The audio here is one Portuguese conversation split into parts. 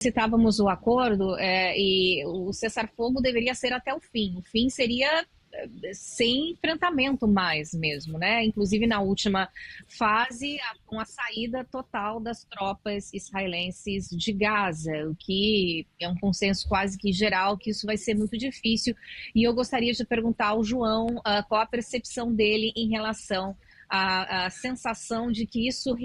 citávamos o acordo e o cessar-fogo deveria ser até o fim. O fim seria sem enfrentamento mais mesmo, né? Inclusive na última fase, com a saída total das tropas israelenses de Gaza, o que é um consenso quase que geral que isso vai ser muito difícil. E eu gostaria de perguntar ao João qual a percepção dele em relação a sensação de que isso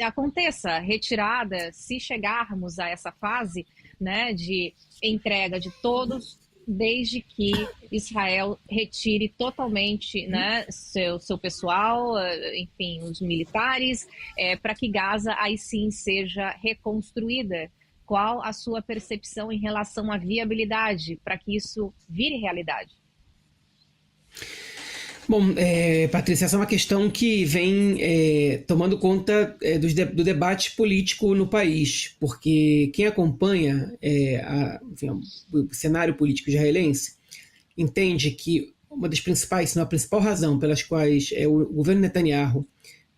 aconteça, retirada, se chegarmos a essa fase, né, de entrega de todos, desde que Israel retire totalmente, né, seu pessoal, enfim, os militares, para que Gaza aí sim seja reconstruída. Qual a sua percepção em relação à viabilidade para que isso vire realidade? Bom, Patrícia, essa é uma questão que vem tomando conta do debate político no país, porque quem acompanha o cenário político israelense entende que uma das principais, se não a principal razão pelas quais o governo Netanyahu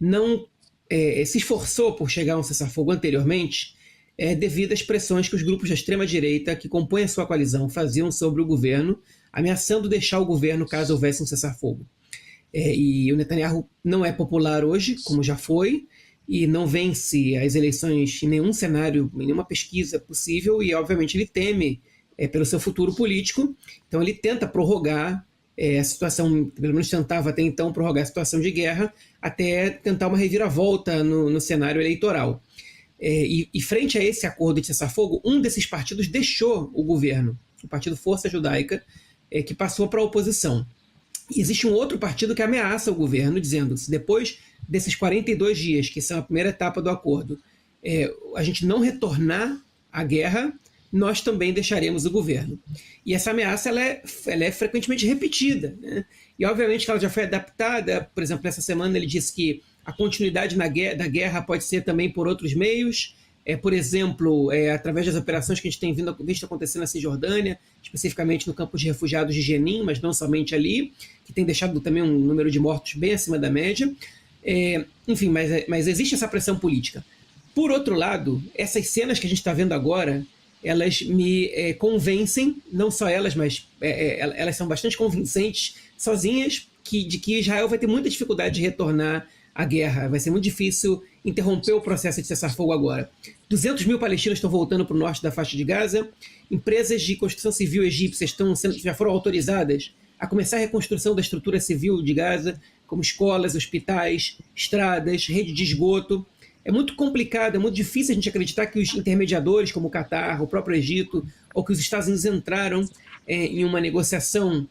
não se esforçou por chegar a um cessar-fogo anteriormente é devido às pressões que os grupos da extrema-direita que compõem a sua coalizão faziam sobre o governo, ameaçando deixar o governo caso houvesse um cessar-fogo. E o Netanyahu não é popular hoje, como já foi, e não vence as eleições em nenhum cenário, em nenhuma pesquisa possível, e obviamente ele teme pelo seu futuro político, então ele tenta prorrogar a situação, pelo menos tentava até então prorrogar a situação de guerra, até tentar uma reviravolta no cenário eleitoral. E frente a esse acordo de cessar-fogo, um desses partidos deixou o governo, o Partido Força Judaica, que passou para a oposição. E existe um outro partido que ameaça o governo, dizendo: se depois desses 42 dias, que são a primeira etapa do acordo, a gente não retornar à guerra, nós também deixaremos o governo. E essa ameaça ela é frequentemente repetida, né? E obviamente que ela já foi adaptada. Por exemplo, essa semana ele disse que a continuidade da guerra pode ser também por outros meios, por exemplo, através das operações que a gente tem visto acontecer na Cisjordânia, especificamente no campo de refugiados de Jenin, mas não somente ali, que tem deixado também um número de mortos bem acima da média. Enfim, mas existe essa pressão política. Por outro lado, essas cenas que a gente está vendo agora, elas me convencem, não só elas, mas elas são bastante convincentes, sozinhas, de que Israel vai ter muita dificuldade de retornar à guerra. Vai ser muito difícil interromper o processo de cessar-fogo agora. 200 mil palestinos estão voltando para o norte da faixa de Gaza. Empresas de construção civil egípcias já foram autorizadas a começar a reconstrução da estrutura civil de Gaza, como escolas, hospitais, estradas, rede de esgoto. É muito complicado, é muito difícil a gente acreditar que os intermediadores, como o Catar, o próprio Egito, ou que os Estados Unidos entraram em uma negociação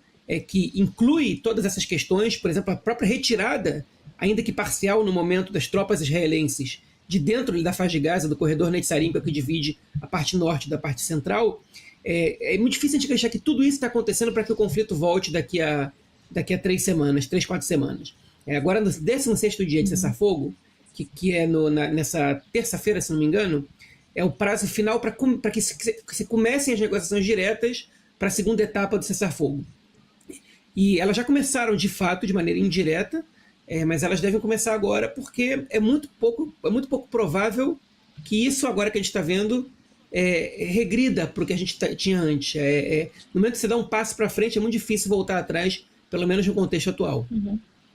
que inclui todas essas questões, por exemplo, a própria retirada, ainda que parcial no momento, das tropas israelenses de dentro da faixa de Gaza, do corredor Netzarim, que divide a parte norte da parte central. É muito difícil a gente acreditar que tudo isso está acontecendo para que o conflito volte daqui a 3 semanas, 3, 4 semanas. Agora, no 16º dia de cessar-fogo, que é nessa terça-feira, se não me engano, é o prazo final para que se comecem as negociações diretas para a segunda etapa do cessar-fogo. E elas já começaram, de fato, de maneira indireta, mas elas devem começar agora porque é muito pouco provável que isso agora que a gente está vendo regrida para o que a gente tinha antes. No momento que você dá um passo para frente, é muito difícil voltar atrás, pelo menos no contexto atual. Uhum.